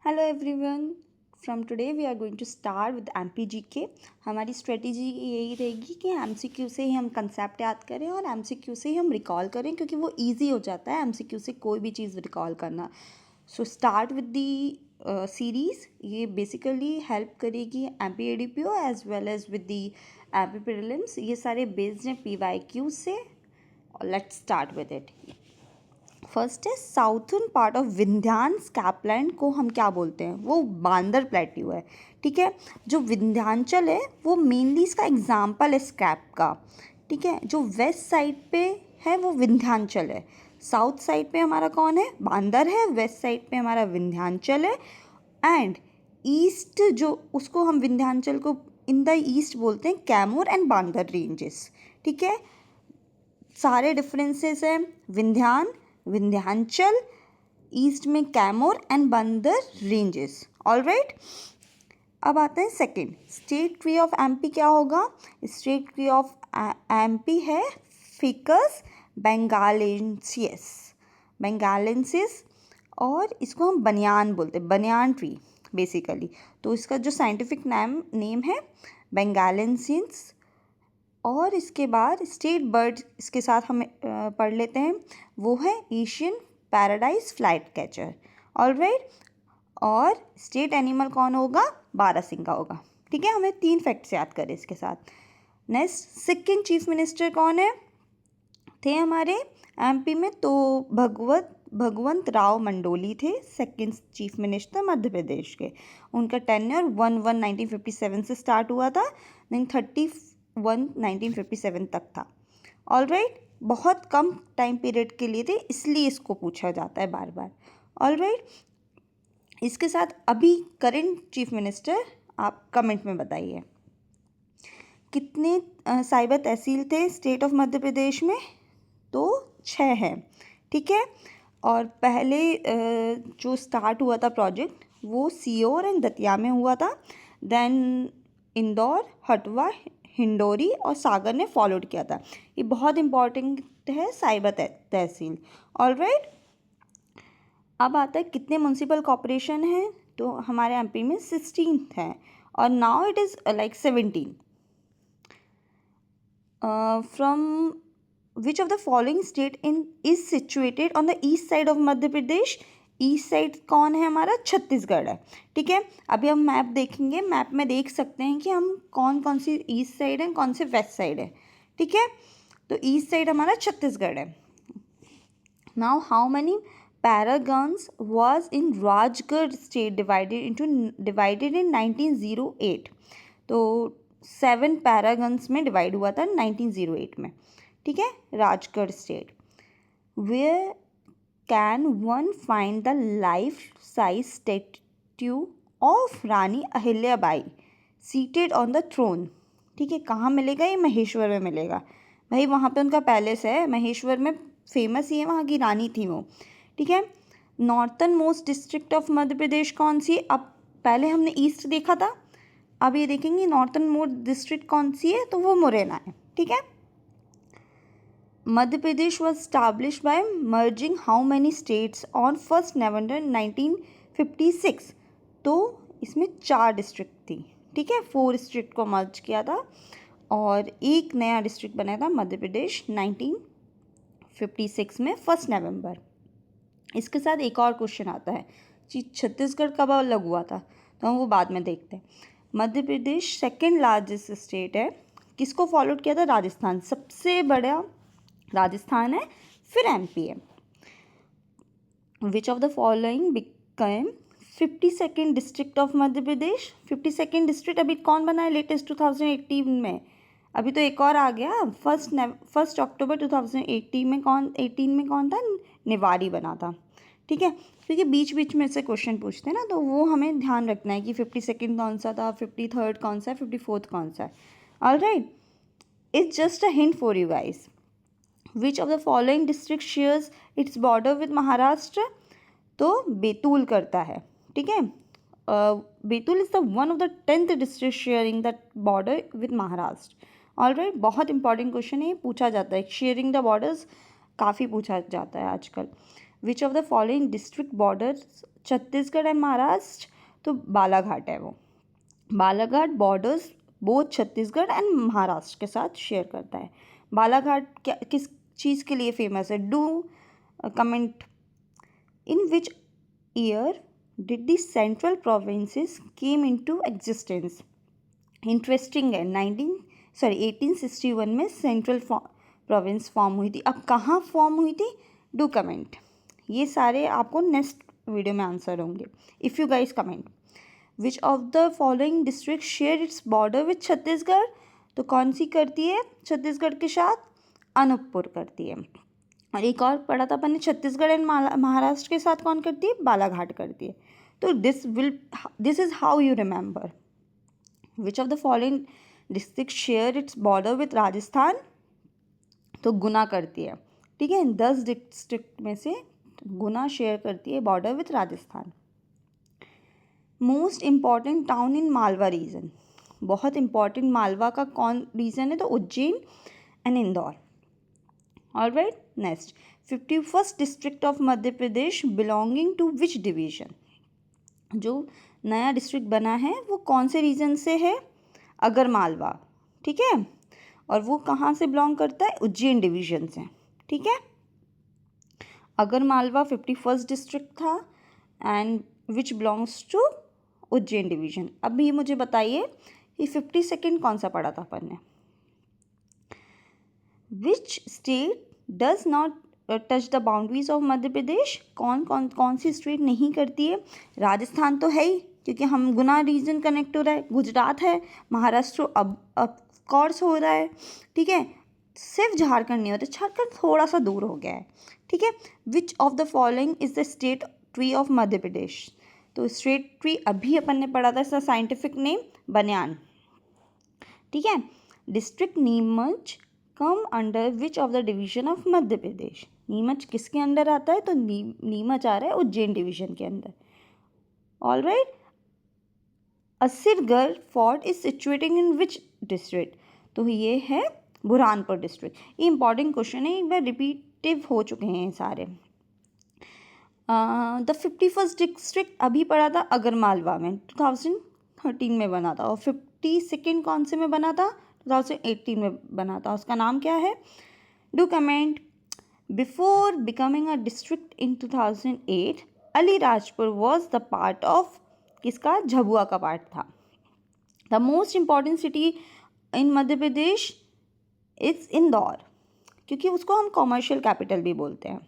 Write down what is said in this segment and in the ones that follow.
Hello everyone, from today we are going to start with MPGK। हमारी strategy यही रहेगी कि MCQ से ही हम कंसेप्ट याद करें और MCQ से ही हम रिकॉल करें, क्योंकि वो इजी हो जाता है MCQ से कोई भी चीज़ रिकॉल करना। So start with the series. ये बेसिकली हेल्प करेगी MP ADPO as well as with the MP prelims. ये सारे बेस्ड हैं PYQ से। Let's start with it. First है southern part of Vindhyans capland को हम क्या बोलते हैं, वो बांदर प्लेट्यू है। ठीक है, जो विंध्यांचल है वो मेनली इसका एग्जाम्पल है स्कैप का। ठीक है, जो वेस्ट साइड पे है वो विंध्यांचल है। साउथ साइड पे हमारा कौन है, बांदर है। वेस्ट साइड पे हमारा विंध्यांचल है। एंड ईस्ट जो उसको हम विंध्यांचल को इन द ईस्ट बोलते हैं कैमूर एंड बांदर रेंजेस। ठीक है, सारे डिफरेंसेस हैं विंध्यांचल, ईस्ट में कैमोर एंड बांदर रेंजेस। ऑलराइट, अब आते हैं second. State tree of MP क्या होगा? स्टेट ट्री ऑफ एमपी है फिकस बेंगालेंसिस और इसको हम बनियान बोलते हैं, बनियान ट्री बेसिकली। तो इसका जो साइंटिफिक नेम है बेंगालेंसिस। और इसके बाद स्टेट बर्ड इसके साथ हम पढ़ लेते हैं, वो है Asian paradise flight catcher. Alright, और स्टेट एनिमल कौन होगा? बारहसिंगा होगा। ठीक है, हमें 3 फैक्ट्स याद करें इसके साथ। नेक्स्ट, सिक्किम चीफ मिनिस्टर कौन है थे हमारे MP में? तो भगवंत राव मंडोली थे second chief minister Madhya Pradesh के। उनका टेन्योर 1/1/1957 से स्टार्ट हुआ था, देन 31/1957 तक था। ऑलराइट, बहुत कम टाइम पीरियड के लिए थे, इसलिए इसको पूछा जाता है बार बार। ऑलराइट, इसके साथ अभी करेंट चीफ मिनिस्टर आप कमेंट में बताइए। कितने साइबर तहसील थे स्टेट ऑफ मध्य प्रदेश में? तो 6 हैं। ठीक है, और पहले जो स्टार्ट हुआ था प्रोजेक्ट वो सीहोर एंड दतिया में हुआ था। देन इंदौर, हटवा, हिंडोरी और सागर ने फॉलोड किया था। ये बहुत इंपॉर्टेंट है साइबर तहसील। ऑलराइट, अब आता है कितने म्यूनसिपल कॉर्पोरेशन हैं? तो हमारे MP में 16 हैं और now it is like 17। From which of the following state is situated on the east side of Madhya Pradesh? East side कौन है हमारा? छत्तीसगढ़ है। ठीक है, अभी हम मैप देखेंगे, मैप में देख सकते हैं कि हम कौन कौन सी ईस्ट साइड है, कौन से वेस्ट साइड है। ठीक है, तो ईस्ट साइड हमारा छत्तीसगढ़ है। Now how many parganas was in Rajgarh state divided in 1908? तो 7 पैरागन्स में डिवाइड हुआ था 1908 में। ठीक है, Rajgarh state. Where can one find the life size statue of Rani Ahilyabai seated on the throne? ठीक है, कहाँ मिलेगा? ये महेश्वर में मिलेगा। भाई वहाँ पे उनका पैलेस है महेश्वर में, फेमस ही है, वहाँ की रानी थी वो। ठीक है, northern most district of Madhya Pradesh कौन सी? अब पहले हमने ईस्ट देखा था, अब ये देखेंगे नॉर्थन मोस्ट डिस्ट्रिक्ट कौन सी है, तो वो मुरैना है। ठीक है, Madhya Pradesh was establish by merging how many states on 1 November 1956? तो इसमें 4 डिस्ट्रिक्ट थी। ठीक है, 4 डिस्ट्रिक्ट को मर्ज किया था और एक नया डिस्ट्रिक्ट बनाया था मध्य प्रदेश 1956 में 1 नवंबर। इसके साथ एक और क्वेश्चन आता है कि छत्तीसगढ़ कब अलग हुआ था, तो हम वो बाद में देखते हैं। Madhya Pradesh second largest state है, किसको फॉलो किया था? राजस्थान, सबसे बड़ा राजस्थान है, फिर MP है। Which of the following become 52nd district of Madhya Pradesh? 52nd district अभी कौन बना है लेटेस्ट 2018 में? अभी तो एक और आ गया, 1 अक्टूबर 2018 में कौन था? निवाड़ी बना था। ठीक है, क्योंकि बीच बीच में से क्वेश्चन पूछते हैं ना, तो वो हमें ध्यान रखना है कि 52nd कौन सा था, 53rd कौन सा है, 54th कौन सा है। Alright, it's just a hint for you guys. Which of the following district shares its border with Maharashtra? तो बैतूल करता है। ठीक है, Betul is the one of the 10th district sharing the border with Maharashtra. Alright, बहुत इंपॉर्टेंट क्वेश्चन है, पूछा जाता है। शेयरिंग द बॉर्डर्स काफ़ी पूछा जाता है आजकल। विच of the following district borders Chhattisgarh and Maharashtra, तो बालाघाट है वो। Balaghat borders both Chhattisgarh and Maharashtra के साथ शेयर करता है। बालाघाट क्या किस चीज़ के लिए फेमस है? Do comment. In which year did the central provinces came into existence? Interesting है, 1861 में सेंट्रल प्रोविंस फॉर्म हुई थी। अब कहाँ फॉर्म हुई थी? Do comment. ये सारे आपको नेक्स्ट वीडियो में आंसर होंगे if you guys comment. Which of the following district share its border with Chhattisgarh, तो कौन सी करती है छत्तीसगढ़ के साथ? अनूपपुर करती है। और एक और पढ़ा था अपन ने, छत्तीसगढ़ एंड महाराष्ट्र के साथ कौन करती है? बालाघाट करती है। तो this is how you remember. Which of the following district share its border with Rajasthan, तो गुना करती है। ठीक है, 10 डिस्ट्रिक्ट में से गुना शेयर करती है border with Rajasthan. Most important town in Malwa region, बहुत इंपॉर्टेंट मालवा का कौन रीजन है? तो Ujjain and Indore. Alright, next 51st district of Madhya Pradesh belonging to which division, जो नया डिस्ट्रिक्ट बना है वो कौन से रीजन से है? अगर मालवा। ठीक है, और वो कहाँ से बिलोंग करता है? उज्जैन डिवीजन से। ठीक है, अगर मालवा 51st डिस्ट्रिक्ट था and which belongs to Ujjain division. अभी मुझे बताइए कि 52nd कौन सा पढ़ा था अपन ने? Which state does not touch the boundaries of Madhya Pradesh, कौन सी स्टेट नहीं करती है? राजस्थान तो है ही, क्योंकि हम गुना रीजन कनेक्ट हो रहा है। गुजरात है, महाराष्ट्र अब कोर्स हो रहा है। ठीक है, सिर्फ झारखंड नहीं होता, झारखंड थोड़ा सा दूर हो गया है। ठीक है, which of the following is the state tree of Madhya Pradesh, तो स्टेट ट्री अभी अपन ने पढ़ा था, इसका साइंटिफिक नेम बनियान। ठीक है, district Neemuch come under which of the division of Madhya Pradesh, Neemuch किसके अंडर आता है? तो नीमच आ रहा है उज्जैन डिवीजन के अंदर। Alright, Asirgarh fort is situated in which district, तो ये है बुरहानपुर डिस्ट्रिक्ट। ये इंपॉर्टेंट क्वेश्चन है, एक बार रिपीटिव हो चुके हैं सारे। द 51st डिस्ट्रिक्ट अभी पढ़ा था अगर मालवा में, 2013 में बना था। और 52nd कौन से में बना था? 2018 में बना था। उसका नाम क्या है? Do comment. Before becoming a district in 2008 Alirajpur was the part of किसका? झाबुआ का पार्ट था। The most important city in Madhya Pradesh is Indore, क्योंकि उसको हम कॉमर्शियल कैपिटल भी बोलते हैं।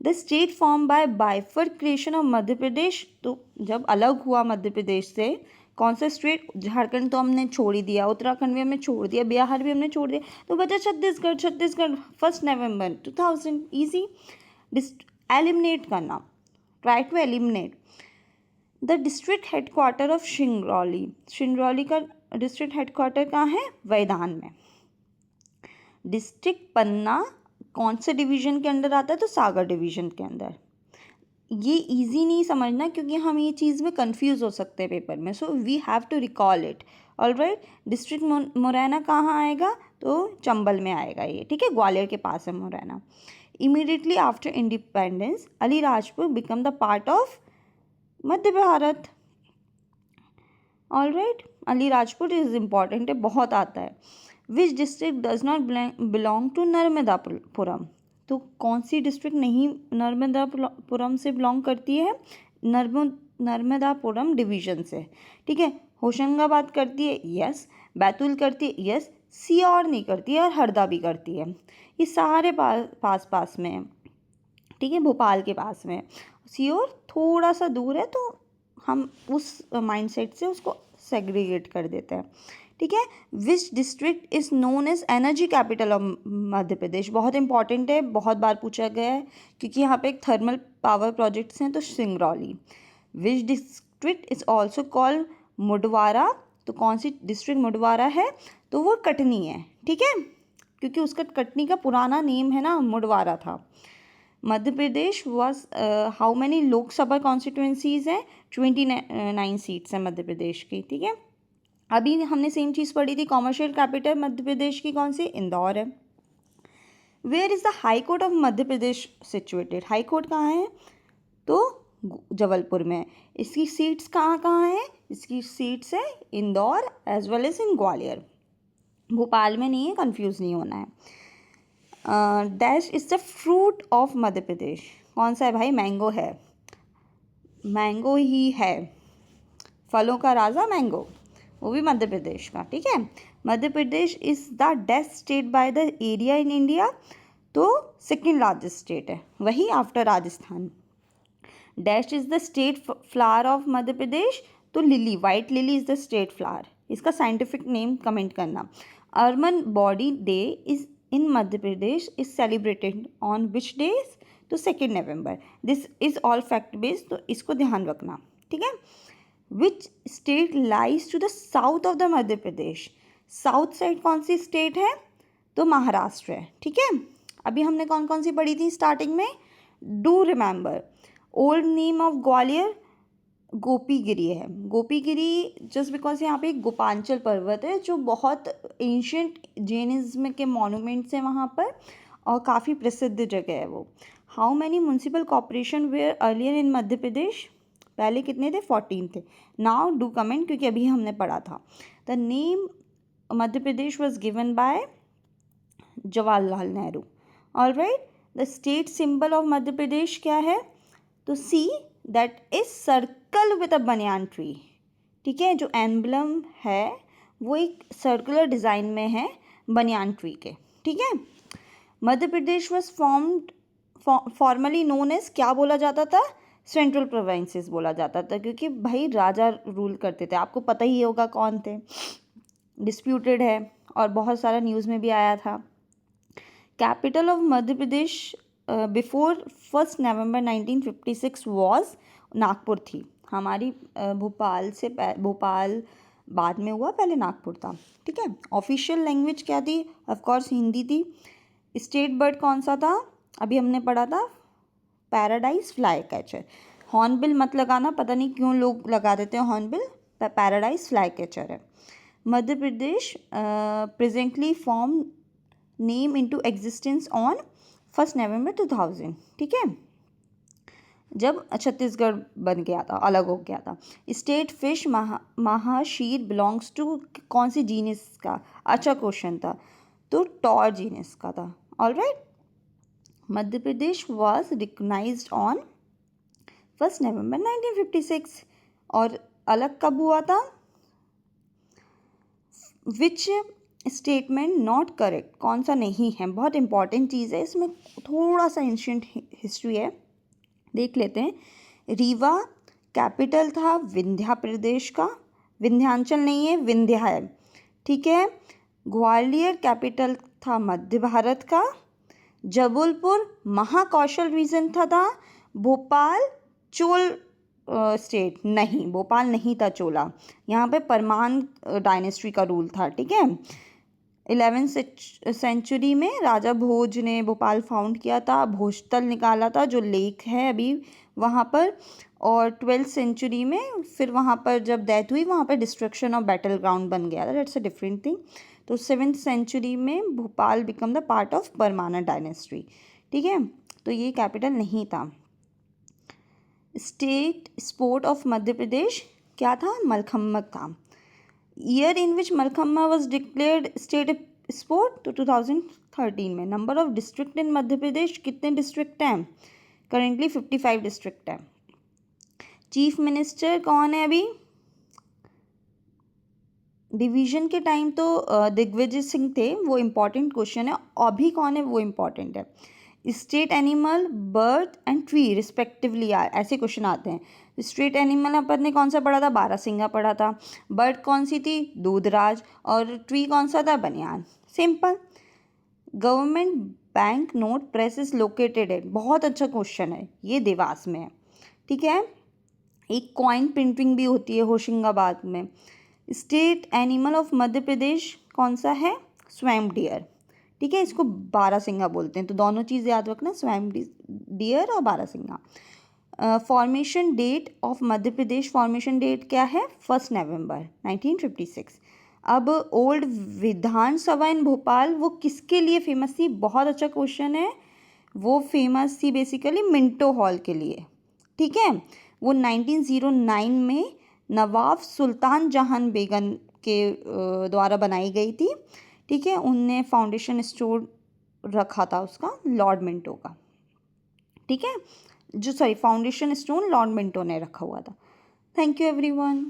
The state form by bifurcation of Madhya Pradesh, तो जब अलग हुआ मध्य प्रदेश से, कौन सा स्टेट? झारखंड तो हमने छोड़ ही दिया, उत्तराखंड भी हमने छोड़ दिया, बिहार भी हमने छोड़ दिया, तो बचा छत्तीसगढ़। 1 नवंबर 2000। ईजी एलिमिनेट करना, try to eliminate. The district headquarter of Singrauli, Singrauli का डिस्ट्रिक्ट हेडक्वार्टर कहाँ है? वैधान में। डिस्ट्रिक्ट पन्ना कौन से डिवीजन के अंदर आता है? तो सागर डिवीजन के अंदर। ये इजी नहीं समझना, क्योंकि हम ये चीज़ में कंफ्यूज हो सकते हैं पेपर में, so we have to recall it. Alright, district Morena कहाँ आएगा? तो चंबल में आएगा ये। ठीक है, ग्वालियर के पास है Morena. Immediately after independence Alirajpur become the part of Madhya Bharat. Alright, Alirajpur is important है, बहुत आता है। Which district does not belong to Narmadapuram, तो कौन सी डिस्ट्रिक्ट नहीं नर्मदापुरम से बिलोंग करती है? नर्मदापुरम डिवीजन से। ठीक है, होशंगाबाद करती है, यस। बैतूल करती है, यस। सीहोर नहीं करती है, और हरदा भी करती है। ये सारे पास में है। ठीक है, भोपाल के पास में। सीहोर थोड़ा सा दूर है, तो हम उस माइंडसेट से उसको सेग्रीगेट कर देते हैं। ठीक है, which district is known as energy capital of Madhya Pradesh, बहुत इंपॉर्टेंट है, बहुत बार पूछा गया है, क्योंकि यहाँ पे एक थर्मल पावर प्रोजेक्ट्स हैं, तो सिंगरौली। विच district is also called Murwara, तो कौन सी डिस्ट्रिक्ट मुडवारा है? तो वो कटनी है। ठीक है, क्योंकि उसका कटनी का पुराना नेम है ना, मुडवारा था। Madhya Pradesh was how many Lok Sabha constituencies हैं? 29 सीट्स हैं मध्य प्रदेश की। ठीक है, अभी हमने सेम चीज़ पढ़ी थी, कॉमर्शियल कैपिटल मध्य प्रदेश की कौन सी? इंदौर है। Where is the high court of Madhya Pradesh situated? High court कहाँ है? तो जबलपुर में है। इसकी सीट्स कहाँ कहाँ है? इसकी सीट्स है Indore as well as in Gwalior, Bhopal में नहीं है, कंफ्यूज नहीं होना है। Dash is the fruit of Madhya Pradesh? कौन सा है भाई? मैंगो है, मैंगो ही है, फलों का राजा मैंगो, वो भी मध्य प्रदेश का। ठीक है, Madhya Pradesh is the dash state by the area in India? तो सेकेंड लार्जेस्ट स्टेट है, वही after Rajasthan. Dash is the state flower of Madhya Pradesh? तो lily, white lily is the state flower. इसका साइंटिफिक नेम कमेंट करना। Urban body day is in Madhya Pradesh is celebrated on which days? तो 2 नवंबर। This is all fact based, तो इसको ध्यान रखना। ठीक है, विच state lies to the south of the Madhya Pradesh? South side कौन सी स्टेट है? तो महाराष्ट्र है। ठीक है, अभी हमने कौन कौन सी पढ़ी थी स्टार्टिंग में? Do remember. Old name of Gwalior Gopigiri है। गोपीगिरी जस्ट बिकॉज यहाँ पे एक गोपांचल पर्वत है जो बहुत एंशियंट जैनिज्म के मॉन्यूमेंट्स हैं वहाँ पर, और काफ़ी प्रसिद्ध जगह है वो। How many municipal corporation were earlier in Madhya Pradesh? पहले कितने थे? 14 थे। नाउ डू कमेंट, क्योंकि अभी हमने पढ़ा था। The name Madhya Pradesh was given by Jawaharlal Nehru. Alright, the state symbol of Madhya Pradesh क्या है? तो see that is circle with a banyan tree. ठीक है, जो एम्बलम है वो एक सर्कुलर डिज़ाइन में है बनियान ट्री के। ठीक है, Madhya Pradesh was formed formerly known as, क्या बोला जाता था? सेंट्रल प्रोविंसेस बोला जाता था, क्योंकि भाई राजा रूल करते थे। आपको पता ही होगा कौन थे, डिस्प्यूटेड है और बहुत सारा न्यूज़ में भी आया था। Capital of Madhya Pradesh before 1 November 1956 was Nagpur थी। हमारी भोपाल से भोपाल बाद में हुआ, पहले नागपुर था। ठीक है, ऑफिशियल लैंग्वेज क्या थी? ऑफकोर्स हिंदी थी। स्टेट बर्ड कौन सा था? अभी हमने पढ़ा था पैराडाइज फ्लाई कैचर। हॉर्नबिल मत लगाना, पता नहीं क्यों लोग लगा देते हैं हॉर्नबिल, पैराडाइज फ्लाई कैचर है। Madhya Pradesh presently form name into existence on 1 नवंबर 2000। ठीक है, जब छत्तीसगढ़ बन गया था, अलग हो गया था। State fish mahseer belongs to कौन सी जीनस का? अच्छा क्वेश्चन था, तो टॉर जीनस का था। Alright, Madhya Pradesh was recognised on 1 November 1956। और अलग कब हुआ था? Which statement not correct? कौन सा नहीं है? बहुत इंपॉर्टेंट चीज़ है, इसमें थोड़ा सा एंशिएंट हिस्ट्री है, देख लेते हैं। रीवा कैपिटल था विंध्या प्रदेश का, विंध्याचल नहीं है, विंध्या है। ठीक है, ग्वालियर कैपिटल था मध्य भारत का। जबलपुर महाकौशल रीजन था। भोपाल चोल स्टेट नहीं, भोपाल नहीं था चोला, यहाँ पे परमान डायनेस्टी का रूल था। ठीक है, 11वीं सेंचुरी में राजा भोज ने भोपाल फाउंड किया था, भोजतल निकाला था जो लेक है अभी वहाँ पर। और 12वीं सेंचुरी में फिर वहाँ पर जब डेथ हुई, वहाँ पर डिस्ट्रक्शन ऑफ बैटल ग्राउंड बन गया था, दैट्स अ डिफरेंट थिंग। तो 7वीं सेंचुरी में Bhopal become the part of Paramara dynasty. ठीक है, तो ये कैपिटल नहीं था। State sport of Madhya Pradesh क्या था? मलखम्ब था। Year in which Mallakhamba was declared state sport? तो 2013 में। Number of district in Madhya Pradesh, कितने डिस्ट्रिक्ट हैं? करेंटली 55 डिस्ट्रिक्ट है। चीफ मिनिस्टर कौन है अभी? डिवीजन के टाइम तो दिग्विजय सिंह थे, वो इम्पॉर्टेंट क्वेश्चन है। अभी कौन है वो इम्पॉर्टेंट है। State animal bird and tree respectively are, ऐसे क्वेश्चन आते हैं। स्टेट एनिमल अपन ने कौन सा पढ़ा था? बारहसिंगा पढ़ा था। बर्ड कौन सी थी? दूधराज। और ट्री कौन सा था? बनियान। Simple. Government bank note press is located at, बहुत अच्छा क्वेश्चन है ये, देवास में है। ठीक है, एक कॉइन प्रिंटिंग भी होती है होशंगाबाद में। State animal of Madhya Pradesh कौन सा है? Swamp dear. ठीक है, इसको बारहसिंगा बोलते हैं, तो दोनों चीज़ याद रखना, स्वैम्प डियर और barasingha. Formation date of Madhya Pradesh, formation date क्या है? 1 नवंबर 1956। अब ओल्ड विधानसभा इन भोपाल वो किसके लिए फेमस थी? बहुत अच्छा क्वेश्चन है। वो फेमस थी बेसिकली मिंटो हॉल के लिए, ठीक है। वो 1909 में नवाब सुल्तान जहान बेगम के द्वारा बनाई गई थी, ठीक है। उनने फाउंडेशन स्टोन रखा था उसका, लॉर्ड मिंटो का, ठीक है। फाउंडेशन स्टोन लॉर्ड मिंटो ने रखा हुआ था। Thank you everyone.